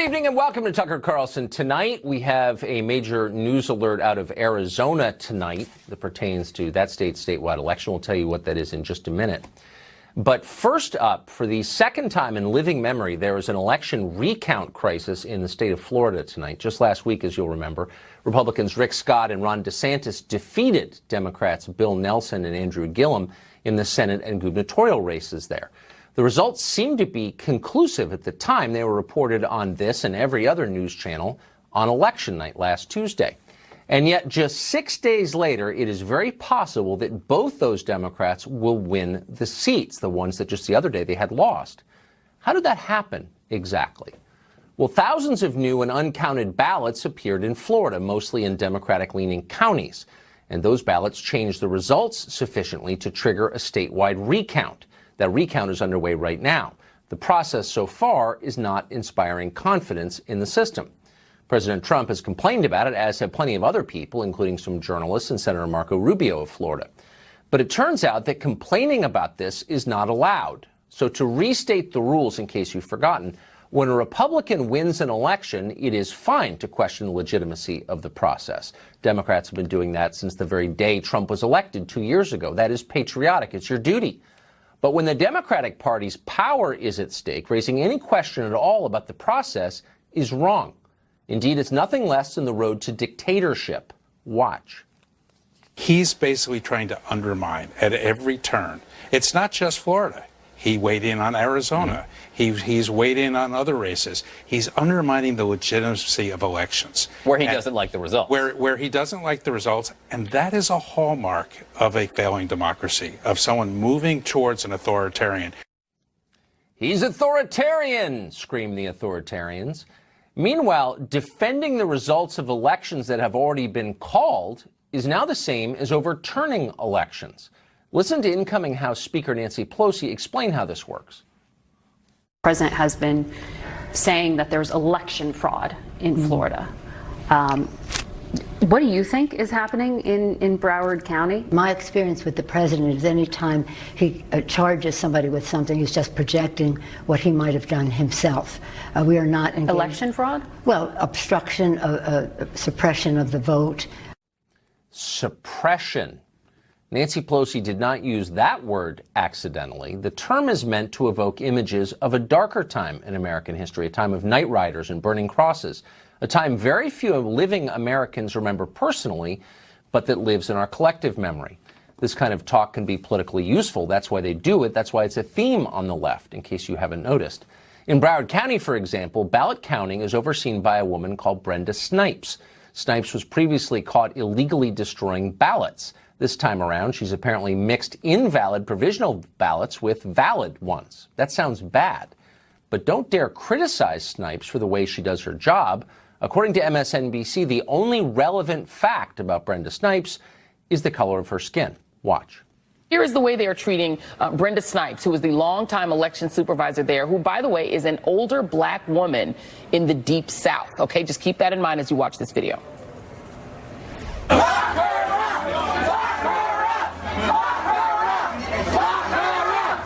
evening and welcome to Tucker Carlson. Tonight we have a major news alert out of Arizona tonight that pertains to that state's statewide election. We'll tell you what that is in just a minute. But first up, for the second time in living memory, there is an election recount crisis in the state of Florida tonight. Just last week, as you'll remember, Republicans Rick Scott and Ron DeSantis defeated Democrats Bill Nelson and Andrew Gillum in the Senate and gubernatorial races there. The results seemed to be conclusive at the time. They were reported on this and every other news channel on election night last Tuesday. And yet just 6 days later, it is very possible that both those Democrats will win the seats, the ones that just the other day they had lost. How did that happen exactly? Well, thousands of new and uncounted ballots appeared in Florida, mostly in Democratic-leaning counties. And those ballots changed the results sufficiently to trigger a statewide recount. That recount is underway right now. The process so far is not inspiring confidence in the system. President Trump has complained about it, as have plenty of other people, including some journalists and Senator Marco Rubio of Florida. But it turns out that complaining about this is not allowed. So to restate the rules, in case you've forgotten, when a Republican wins an election, it is fine to question the legitimacy of the process. Democrats have been doing that since the very day Trump was elected 2 years ago. That is patriotic. It's your duty. But when the Democratic Party's power is at stake, raising any question at all about the process is wrong. Indeed, it's nothing less than the road to dictatorship. Watch. He's basically trying to undermine at every turn. It's not just Florida. He weighed in on Arizona. He's weighed in on other races. He's undermining the legitimacy of elections. Where he doesn't like the results. Where he doesn't like the results. And that is a hallmark of a failing democracy, of someone moving towards an authoritarian. He's authoritarian, scream the authoritarians. Meanwhile, defending the results of elections that have already been called is now the same as overturning elections. Listen to incoming House Speaker Nancy Pelosi explain how this works. The president has been saying that there's election fraud in Florida. What do you think is happening in Broward County? My experience with the president is any time he charges somebody with something, he's just projecting what he might have done himself. We are not engaged. Election fraud? Well, obstruction, suppression of the vote. Suppression. Nancy Pelosi did not use that word accidentally. The term is meant to evoke images of a darker time in American history, a time of night riders and burning crosses, a time very few living Americans remember personally, but that lives in our collective memory. This kind of talk can be politically useful. That's why they do it. That's why it's a theme on the left, in case you haven't noticed. In Broward County, for example, ballot counting is overseen by a woman called Brenda Snipes. Snipes was previously caught illegally destroying ballots. This time around, she's apparently mixed invalid provisional ballots with valid ones. That sounds bad. But don't dare criticize Snipes for the way she does her job. According to MSNBC, the only relevant fact about Brenda Snipes is the color of her skin. Watch. Here is the way they are treating Brenda Snipes, who is the longtime election supervisor there, who, by the way, is an older black woman in the Deep South. Okay, just keep that in mind as you watch this video.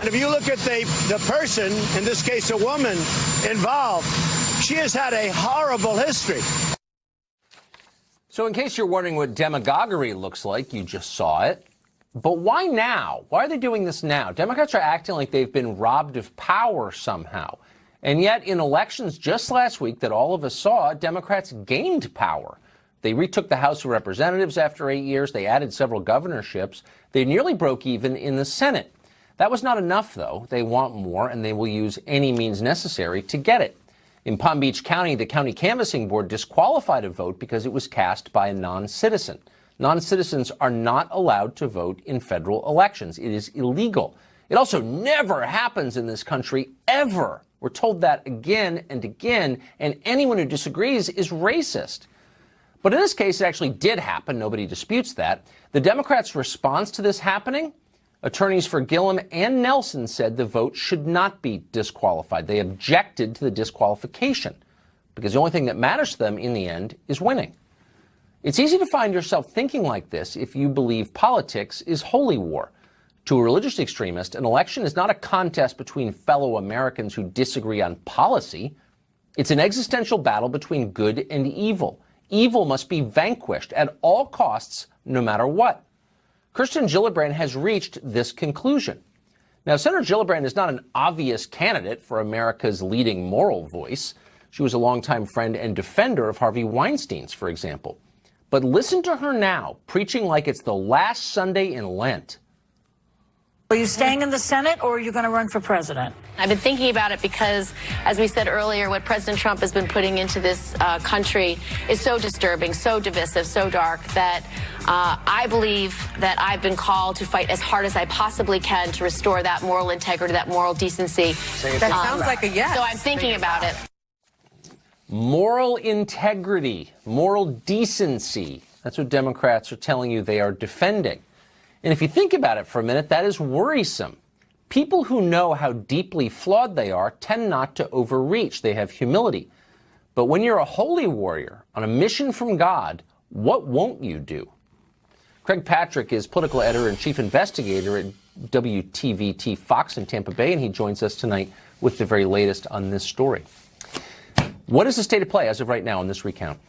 If you look at the person, in this case a woman, involved, she has had a horrible history. So in case you're wondering what demagoguery looks like, you just saw it. But why now? Why are they doing this now? Democrats are acting like they've been robbed of power somehow. And yet in elections just last week that all of us saw, Democrats gained power. They retook the House of Representatives after 8 years. They added several governorships. They nearly broke even in the Senate. That was not enough, though. They want more, and they will use any means necessary to get it. In Palm Beach County, the county canvassing board disqualified a vote because it was cast by a non-citizen. Non-citizens are not allowed to vote in federal elections. It is illegal. It also never happens in this country, ever. We're told that again and again, and anyone who disagrees is racist. But in this case, it actually did happen. Nobody disputes that. The Democrats' response to this happening? Attorneys for Gillum and Nelson said the vote should not be disqualified. They objected to the disqualification because the only thing that matters to them in the end is winning. It's easy to find yourself thinking like this if you believe politics is holy war. To a religious extremist, an election is not a contest between fellow Americans who disagree on policy. It's an existential battle between good and evil. Evil must be vanquished at all costs, no matter what. Kirsten Gillibrand has reached this conclusion. Now, Senator Gillibrand is not an obvious candidate for America's leading moral voice. She was a longtime friend and defender of Harvey Weinstein's, for example. But listen to her now, preaching like it's the last Sunday in Lent. Are you staying in the Senate, or are you going to run for president? I've been thinking about it because, as we said earlier, what President Trump has been putting into this country is so disturbing, so divisive, so dark, that I believe that I've been called to fight as hard as I possibly can to restore that moral integrity, that moral decency. That sounds like a yes. So I'm thinking about it. Moral integrity, moral decency. That's what Democrats are telling you they are defending. And if you think about it for a minute, that is worrisome. People who know how deeply flawed they are tend not to overreach. They have humility. But when you're a holy warrior on a mission from God, what won't you do? Craig Patrick is political editor and chief investigator at WTVT Fox in Tampa Bay, and he joins us tonight with the very latest on this story. What is the state of play as of right now in this recount?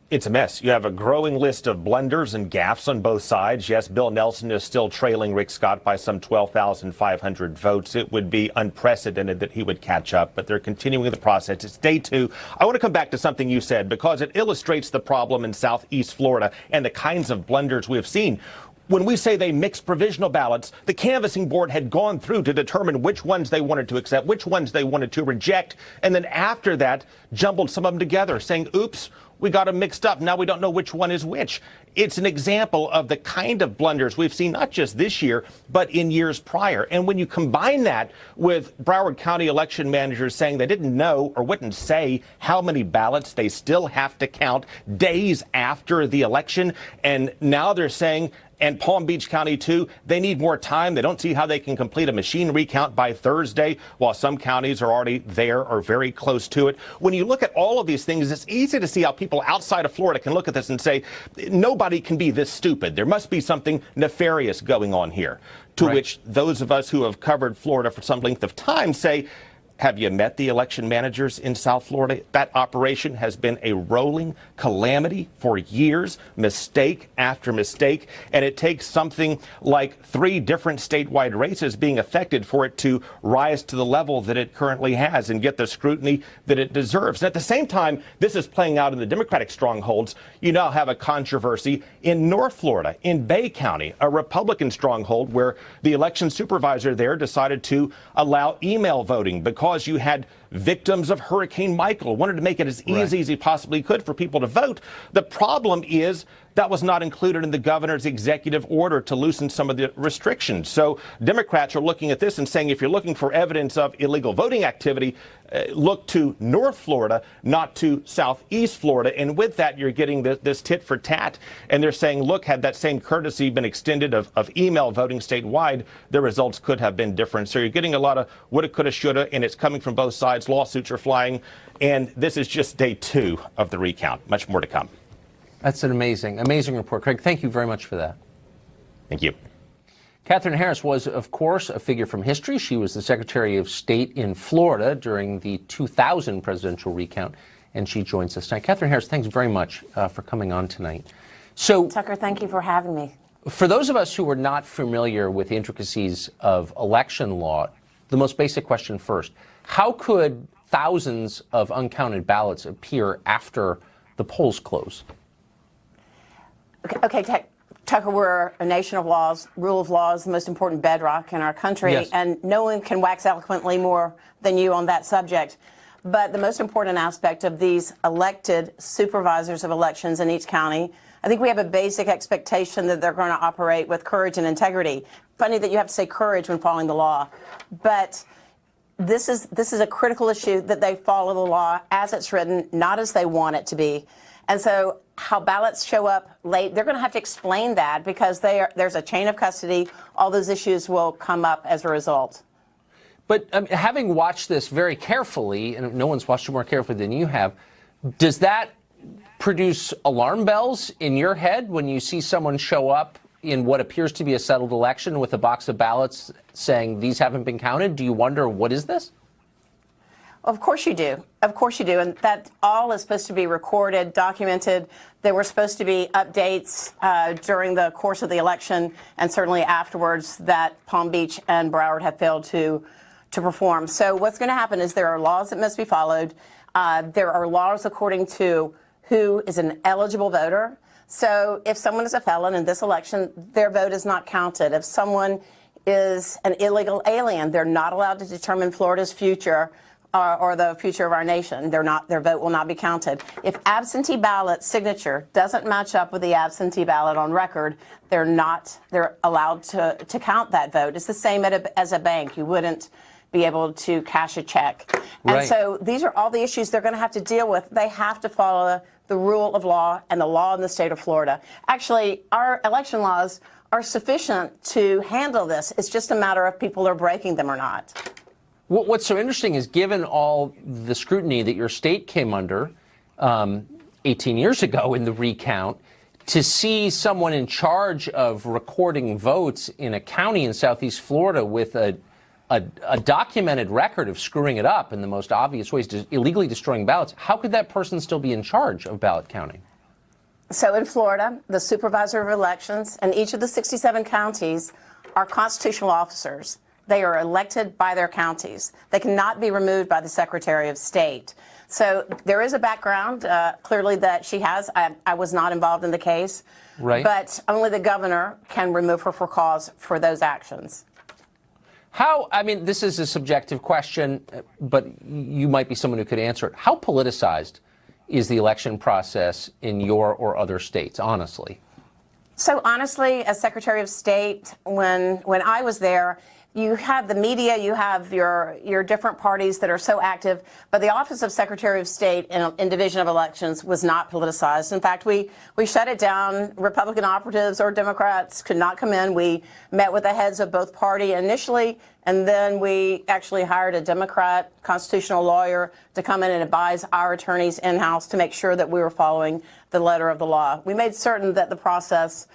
It's a mess. You have a growing list of blunders and gaffes on both sides. Yes, Bill Nelson is still trailing Rick Scott by some 12,500 votes. It would be unprecedented that he would catch up, but they're continuing the process. It's day two. I want to come back to something you said because it illustrates the problem in Southeast Florida and the kinds of blunders we have seen. When we say they mixed provisional ballots, the canvassing board had gone through to determine which ones they wanted to accept, which ones they wanted to reject, and then after that, jumbled some of them together, saying, oops, we got them mixed up. Now we don't know which one is which. It's an example of the kind of blunders we've seen not just this year, but in years prior. And when you combine that with Broward County election managers saying they didn't know or wouldn't say how many ballots they still have to count days after the election, and now they're saying, and Palm Beach County, too, they need more time. They don't see how they can complete a machine recount by Thursday, while some counties are already there or very close to it. When you look at all of these things, it's easy to see how people outside of Florida can look at this and say, nobody can be this stupid. There must be something nefarious going on here. To which those of us who have covered Florida for some length of time say, have you met the election managers in South Florida? That operation has been a rolling calamity for years, mistake after mistake, and it takes something like 3 different statewide races being affected for it to rise to the level that it currently has and get the scrutiny that it deserves. And at the same time, this is playing out in the Democratic strongholds. You now have a controversy in North Florida, in Bay County, a Republican stronghold where the election supervisor there decided to allow email voting because you had victims of Hurricane Michael, wanted to make it as easy as he possibly could for people to vote. The problem is that was not included in the governor's executive order to loosen some of the restrictions. So Democrats are looking at this and saying, if you're looking for evidence of illegal voting activity, look to North Florida, not to Southeast Florida. And with that, you're getting this tit for tat. And they're saying, look, had that same courtesy been extended of email voting statewide, the results could have been different. So you're getting a lot of woulda, coulda, shoulda, and it's coming from both sides. Lawsuits are flying. And this is just day 2 of the recount. Much more to come. That's an amazing report. Craig, thank you very much for that. Thank you. Katherine Harris was, of course, a figure from history. She was the Secretary of State in Florida during the 2000 presidential recount, and she joins us tonight. Katherine Harris, thanks very much for coming on tonight. So, Tucker, thank you for having me. For those of us who are not familiar with the intricacies of election law, the most basic question first, how could thousands of uncounted ballots appear after the polls close? Okay, Tucker, we're a nation of laws. Rule of law is the most important bedrock in our country, Yes. and no one can wax eloquently more than you on that subject. But the most important aspect of these elected supervisors of elections in each county, I think we have a basic expectation that they're going to operate with courage and integrity. Funny that you have to say courage when following the law, but this is a critical issue that they follow the law as it's written, not as they want it to be. And so how ballots show up late, they're going to have to explain that because there's a chain of custody. All those issues will come up as a result. But having watched this very carefully, and no one's watched it more carefully than you have, does that produce alarm bells in your head when you see someone show up in what appears to be a settled election with a box of ballots saying these haven't been counted? Do you wonder, what is this? Of course you do. Of course you do. And that all is supposed to be recorded, documented. There were supposed to be updates during the course of the election and certainly afterwards that Palm Beach and Broward have failed to perform. So what's going to happen is there are laws that must be followed. There are laws according to who is an eligible voter. So if someone is a felon in this election, their vote is not counted. If someone is an illegal alien, they're not allowed to determine Florida's future or the future of our nation. Their vote will not be counted. If absentee ballot signature doesn't match up with the absentee ballot on record, they're allowed to count that vote. It's the same as a bank. You wouldn't be able to cash a check. And so these are all the issues they're going to have to deal with. They have to follow the rule of law and the law in the state of Florida. Actually, our election laws are sufficient to handle this. It's just a matter of people are breaking them or not. What's so interesting is, given all the scrutiny that your state came under 18 years ago in the recount, to see someone in charge of recording votes in a county in Southeast Florida with a documented record of screwing it up in the most obvious ways, illegally destroying ballots, how could that person still be in charge of ballot counting? So in Florida, the supervisor of elections in each of the 67 counties are constitutional officers. They are elected by their counties. They cannot be removed by the Secretary of State. So there is a background, clearly, that she has. I was not involved in the case. Right. But only the governor can remove her for cause for those actions. I mean, this is a subjective question, but you might be someone who could answer it. How politicized is the election process in your or other states, honestly? So honestly, as Secretary of State, when I was there, you have the media, you have your different parties that are so active, but the Office of Secretary of State in Division of Elections was not politicized. In fact, we shut it down. Republican operatives or Democrats could not come in. We met with the heads of both party initially, and then we actually hired a Democrat constitutional lawyer to come in and advise our attorneys in-house to make sure that we were following the letter of the law. We made certain that the process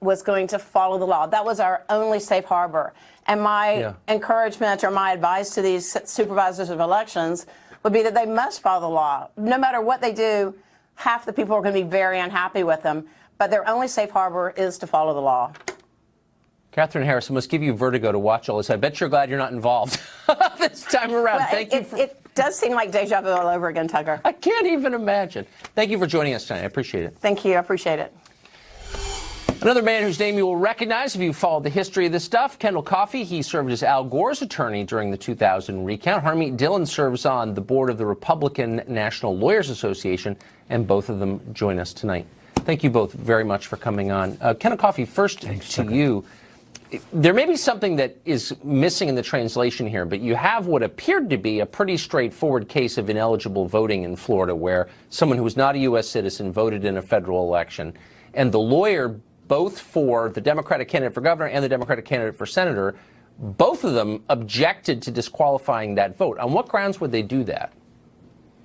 was going to follow the law. That was our only safe harbor. And my encouragement or my advice to these supervisors of elections would be that they must follow the law. No matter what they do, half the people are going to be very unhappy with them. But their only safe harbor is to follow the law. Catherine Harris, it must give you vertigo to watch all this. I bet you're glad you're not involved this time around. Well, Thank you. It does seem like deja vu all over again, Tucker. I can't even imagine. Thank you for joining us tonight. I appreciate it. Thank you. I appreciate it. Another man whose name you will recognize if you followed the history of this stuff, Kendall Coffey. He served as Al Gore's attorney during the 2000 recount. Harmeet Dillon serves on the board of the Republican National Lawyers Association, and both of them join us tonight. Thank you both very much for coming on. Kendall Coffey, first to you. There may be something that is missing in the translation here, but you have what appeared to be a pretty straightforward case of ineligible voting in Florida, where someone who was not a U.S. citizen voted in a federal election, and the lawyer, both for the Democratic candidate for governor and the Democratic candidate for senator, both of them objected to disqualifying that vote. On what grounds would they do that?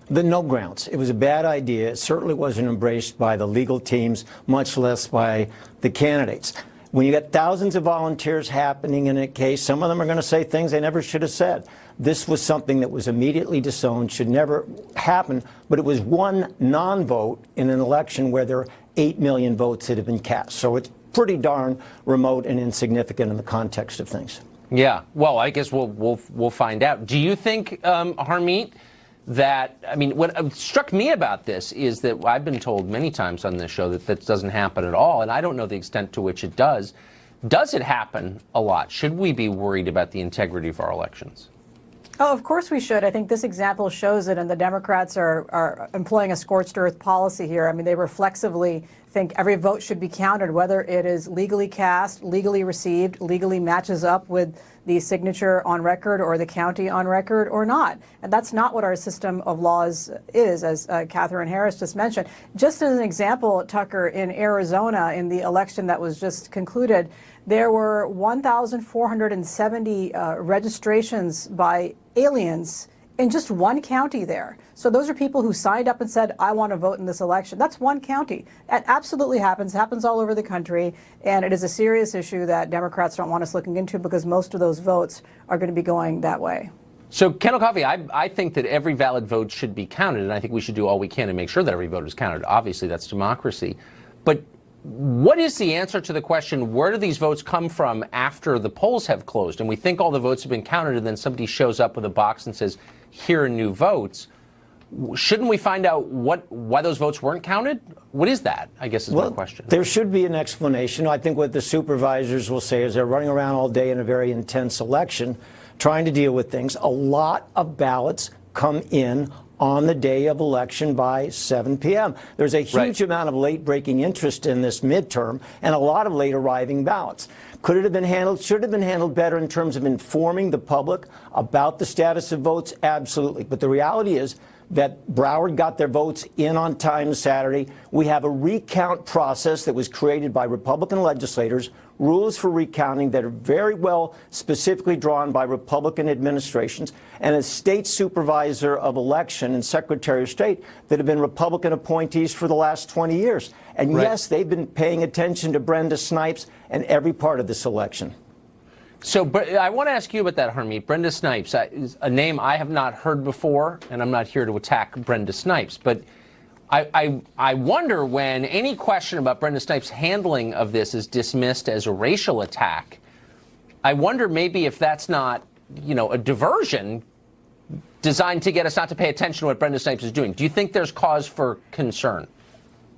No grounds. It was a bad idea. It certainly wasn't embraced by the legal teams, much less by the candidates. When you got thousands of volunteers happening in a case, some of them are going to say things they never should have said. This was something that was immediately disowned, should never happen, but it was one non-vote in an election where there are 8 million votes that have been cast. So it's pretty darn remote and insignificant in the context of things. Yeah, well, I guess we'll find out. Do you think, Harmeet, that, I mean, what struck me about this is that I've been told many times on this show that doesn't happen at all, and I don't know the extent to which it does. Does it happen a lot? Should we be worried about the integrity of our elections? Oh, of course we should. I think this example shows it, and the Democrats are employing a scorched earth policy here. I mean, they reflexively think every vote should be counted, whether it is legally cast, legally received, legally matches up with the signature on record or the county on record or not. And that's not what our system of laws is, as Catherine Harris just mentioned. Just as an example, Tucker, in Arizona, in the election that was just concluded, there were 1,470 registrations by aliens in just one county there. So those are people who signed up and said, I want to vote in this election. That's one county. It absolutely happens all over the country, and it is a serious issue that Democrats don't want us looking into because most of those votes are going to be going that way. So, Kendall Coffey, I think that every valid vote should be counted, and I think we should do all we can to make sure that every vote is counted. Obviously, that's democracy. But what is the answer to the question, where do these votes come from after the polls have closed? And we think all the votes have been counted, and then somebody shows up with a box and says, here are new votes. Shouldn't we find out why those votes weren't counted? What is that, I guess, is my question. There should be an explanation. I think what the supervisors will say is they're running around all day in a very intense election trying to deal with things. A lot of ballots come in on the day of election by 7 p.m. There's a huge amount of late-breaking interest in this midterm and a lot of late-arriving ballots. Could it have been handled? Should it have been handled better in terms of informing the public about the status of votes? Absolutely. But the reality is that Broward got their votes in on time Saturday. We have a recount process that was created by Republican legislators, rules for recounting that are very well specifically drawn by Republican administrations, and a state supervisor of election and secretary of state that have been Republican appointees for the last 20 years. And yes, they've been paying attention to Brenda Snipes and every part of this election. So I want to ask you about that, Harmeet. Brenda Snipes is a name I have not heard before, and I'm not here to attack Brenda Snipes. But I wonder when any question about Brenda Snipes' handling of this is dismissed as a racial attack, I wonder maybe if that's not, a diversion designed to get us not to pay attention to what Brenda Snipes is doing. Do you think there's cause for concern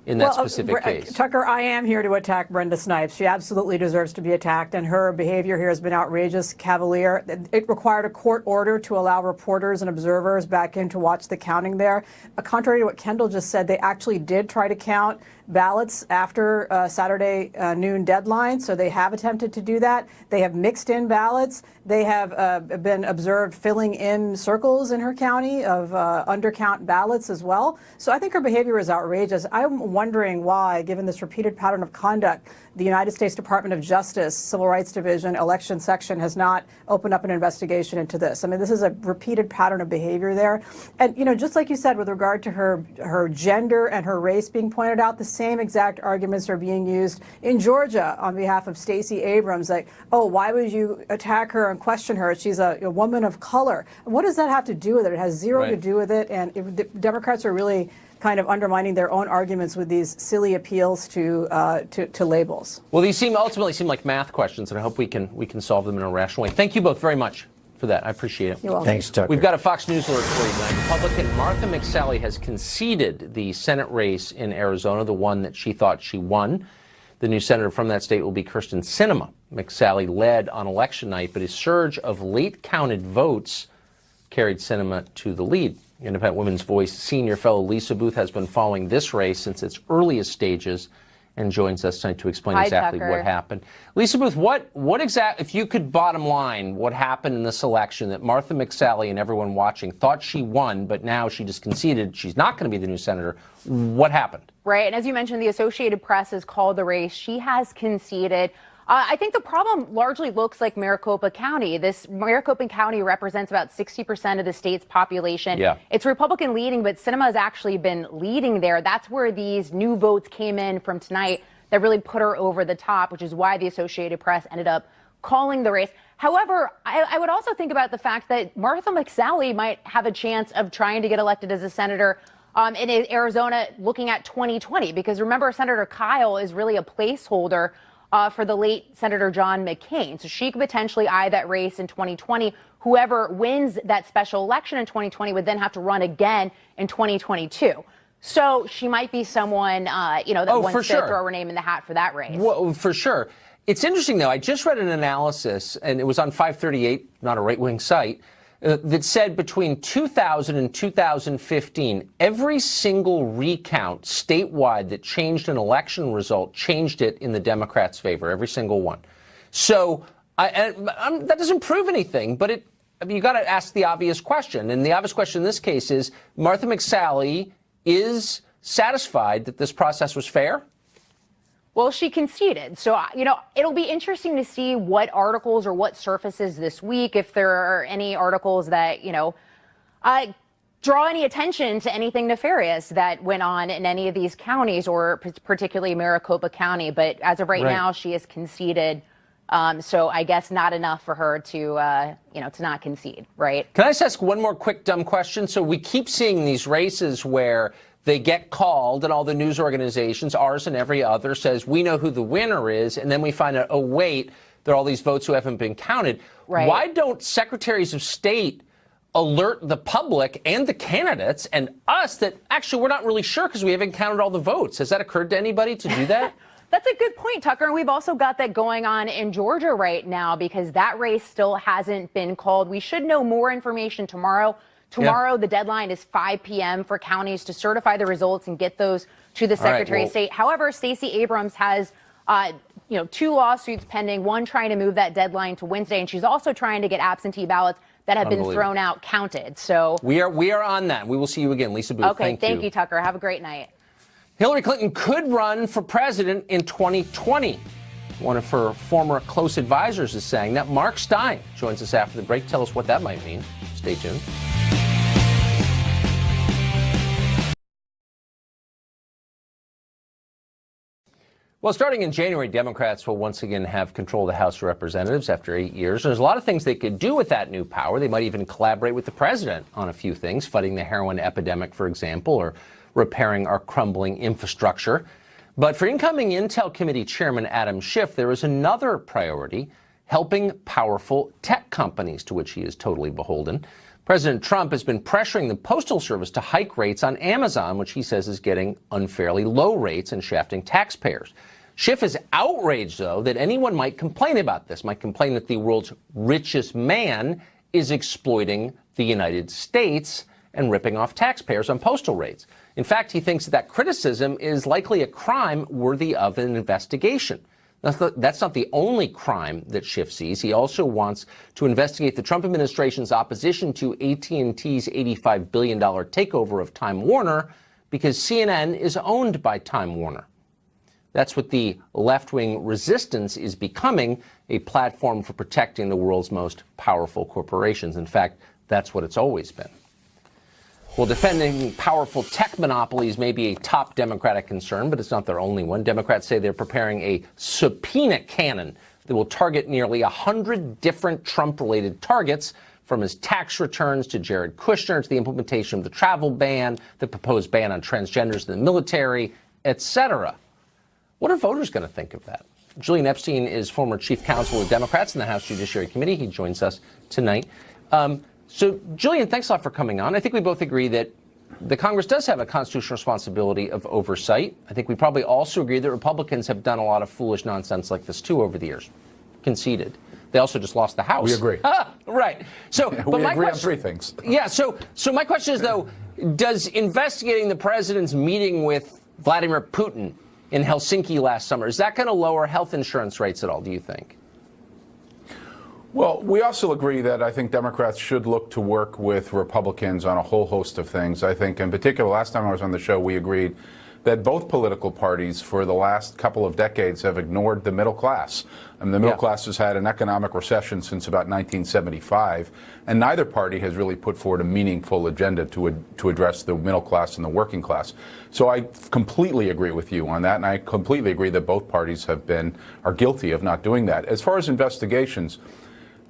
in that specific case? Tucker, I am here to attack Brenda Snipes. She absolutely deserves to be attacked, and her behavior here has been outrageous, cavalier. It required a court order to allow reporters and observers back in to watch the counting there. Contrary to what Kendall just said, they actually did try to count ballots after Saturday noon deadline, so they have attempted to do that. They have mixed in ballots. They have been observed filling in circles in her county of undercount ballots as well. So I think her behavior is outrageous. I'm wondering why, given this repeated pattern of conduct, the United States Department of Justice, Civil Rights Division, Election Section has not opened up an investigation into this. I mean, this is a repeated pattern of behavior there. And, just like you said, with regard to her gender and her race being pointed out, the same exact arguments are being used in Georgia on behalf of Stacey Abrams. Like, oh, why would you attack her and question her? She's a woman of color. What does that have to do with it? It has zero to do with it. And the Democrats are really kind of undermining their own arguments with these silly appeals to labels. Well, these ultimately seem like math questions, and I hope we can solve them in a rational way. Thank you both very much for that. I appreciate it. You're welcome. Thanks, Tucker. We've got a Fox News alert for you tonight. Republican Martha McSally has conceded the Senate race in Arizona, the one that she thought she won. The new senator from that state will be Kyrsten Sinema. McSally led on election night, but a surge of late-counted votes carried Sinema to the lead. Independent Women's Voice senior fellow Lisa Booth has been following this race since its earliest stages and joins us tonight to explain exactly what happened. Lisa Booth, what exactly, if you could bottom line what happened in this election that Martha McSally and everyone watching thought she won, but now she just conceded she's not going to be the new senator, what happened? Right, and as you mentioned, the Associated Press has called the race. She has conceded. I think the problem largely looks like Maricopa County. Maricopa County represents about 60% of the state's population. Yeah. It's Republican leading, but Sinema has actually been leading there. That's where these new votes came in from tonight that really put her over the top, which is why the Associated Press ended up calling the race. However, I would also think about the fact that Martha McSally might have a chance of trying to get elected as a senator in Arizona looking at 2020, because remember, Senator Kyle is really a placeholder for the late Senator John McCain. So she could potentially eye that race in 2020. Whoever wins that special election in 2020 would then have to run again in 2022. So she might be someone, that wants to throw her name in the hat for that race. Well, for sure. It's interesting, though. I just read an analysis, and it was on 538, not a right-wing site, that said between 2000 and 2015, every single recount statewide that changed an election result changed it in the Democrats' favor, every single one. So that doesn't prove anything, but you got to ask the obvious question. And the obvious question in this case is, Martha McSally is satisfied that this process was fair? Well, she conceded. So, it'll be interesting to see what articles or what surfaces this week, if there are any articles that, draw any attention to anything nefarious that went on in any of these counties, or particularly Maricopa County. But as of right now, she has conceded So I guess not enough for her to, to not concede, right? Can I just ask one more quick dumb question? So we keep seeing these races where they get called and all the news organizations, ours and every other, says we know who the winner is. And then we find out, oh, wait, there are all these votes who haven't been counted. Right. Why don't secretaries of state alert the public and the candidates and us that actually we're not really sure because we haven't counted all the votes? Has that occurred to anybody to do that? That's a good point, Tucker. And we've also got that going on in Georgia right now because that race still hasn't been called. We should know more information tomorrow. Tomorrow, the deadline is 5 p.m. for counties to certify the results and get those to the Secretary of State. However, Stacey Abrams has, 2 lawsuits pending, one trying to move that deadline to Wednesday, and she's also trying to get absentee ballots that have been thrown out counted. So we are on that. We will see you again, Lisa Booth. Okay, thank you, Tucker. Have a great night. Hillary Clinton could run for president in 2020. One of her former close advisors is saying that. Mark Stein joins us after the break. Tell us what that might mean. Stay tuned. Well, starting in January, Democrats will once again have control of the House of Representatives after 8 years. There's a lot of things they could do with that new power. They might even collaborate with the president on a few things, fighting the heroin epidemic, for example, or repairing our crumbling infrastructure. But for incoming Intel Committee Chairman Adam Schiff, there is another priority, helping powerful tech companies, to which he is totally beholden. President Trump has been pressuring the Postal Service to hike rates on Amazon, which he says is getting unfairly low rates and shafting taxpayers. Schiff is outraged, though, that anyone might complain about this, might complain that the world's richest man is exploiting the United States and ripping off taxpayers on postal rates. In fact, he thinks that criticism is likely a crime worthy of an investigation. That's not the only crime that Schiff sees. He also wants to investigate the Trump administration's opposition to AT&T's $85 billion takeover of Time Warner because CNN is owned by Time Warner. That's what the left-wing resistance is becoming, a platform for protecting the world's most powerful corporations. In fact, that's what it's always been. Well, defending powerful tech monopolies may be a top Democratic concern, but it's not their only one. Democrats say they're preparing a subpoena cannon that will target nearly 100 different Trump-related targets, from his tax returns to Jared Kushner to the implementation of the travel ban, the proposed ban on transgenders in the military, etc. What are voters going to think of that? Julian Epstein is former chief counsel of Democrats in the House Judiciary Committee. He joins us tonight. So, Julian, thanks a lot for coming on. I think we both agree that the Congress does have a constitutional responsibility of oversight. I think we probably also agree that Republicans have done a lot of foolish nonsense like this, too, over the years. Conceded. They also just lost the House. We agree. Right. So, but we agree on three things. Yeah. So my question is, though, does investigating the president's meeting with Vladimir Putin in Helsinki last summer, is that going to lower health insurance rates at all, do you think? Well, we also agree that I think Democrats should look to work with Republicans on a whole host of things. I think in particular, last time I was on the show, we agreed that both political parties for the last couple of decades have ignored the middle class. I mean, the middle class has had an economic recession since about 1975, and neither party has really put forward a meaningful agenda to address the middle class and the working class. So I completely agree with you on that, and I completely agree that both parties are guilty of not doing that. As far as investigations,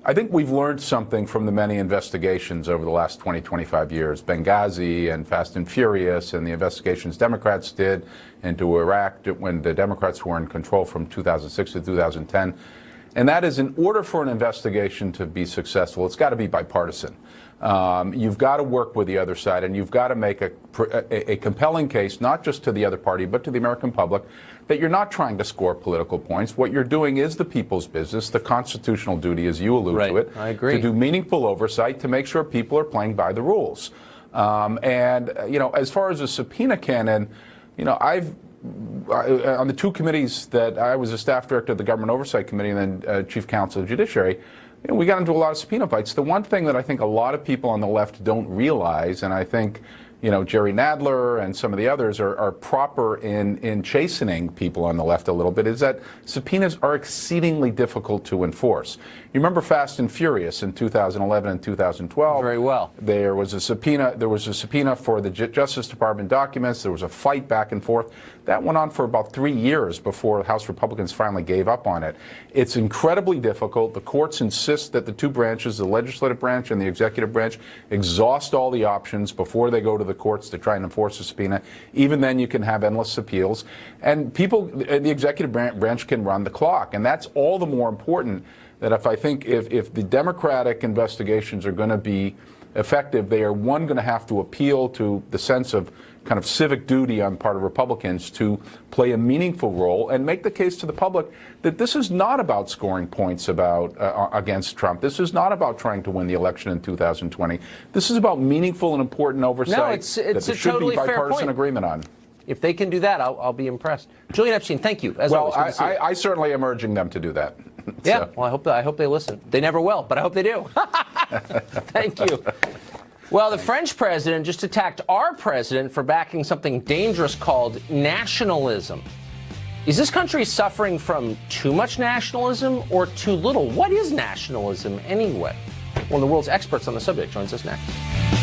I think we've learned something from the many investigations over the last 20, 25 years. Benghazi and Fast and Furious and the investigations Democrats did into Iraq when the Democrats were in control from 2006 to 2010. And that is, in order for an investigation to be successful, it's got to be bipartisan. You've got to work with the other side, and you've got to make a compelling case, not just to the other party, but to the American public, that you're not trying to score political points. What you're doing is the people's business, the constitutional duty, as you allude to it, I agree. to do meaningful oversight, to make sure people are playing by the rules. As far as a subpoena cannon, on the two committees that I was a staff director of the Government Oversight Committee and then Chief Counsel of Judiciary, we got into a lot of subpoena fights. The one thing that I think a lot of people on the left don't realize, and I think Jerry Nadler and some of the others are proper in chastening people on the left a little bit, is that subpoenas are exceedingly difficult to enforce. You remember Fast and Furious in 2011 and 2012? Very well. There was a subpoena. There was a subpoena for the Justice Department documents. There was a fight back and forth. That went on for about 3 years before House Republicans finally gave up on it. It's incredibly difficult. The courts insist that the two branches, the legislative branch and the executive branch, exhaust all the options before they go to the courts to try and enforce a subpoena. Even then, you can have endless appeals. And the executive branch can run the clock. And that's all the more important that if the Democratic investigations are going to be effective, they are, one, going to have to appeal to the sense of kind of civic duty on part of Republicans to play a meaningful role and make the case to the public that this is not about scoring points against Trump. This is not about trying to win the election in 2020. This is about meaningful and important oversight that there should be bipartisan agreement on. If they can do that, I'll be impressed. Julian Epstein, thank you. As always, I certainly am urging them to do that. Yeah, well, I hope they listen. They never will, but I hope they do. Thank you. Well, the French president just attacked our president for backing something dangerous called nationalism. Is this country suffering from too much nationalism or too little? What is nationalism anyway? One of the world's experts on the subject joins us next.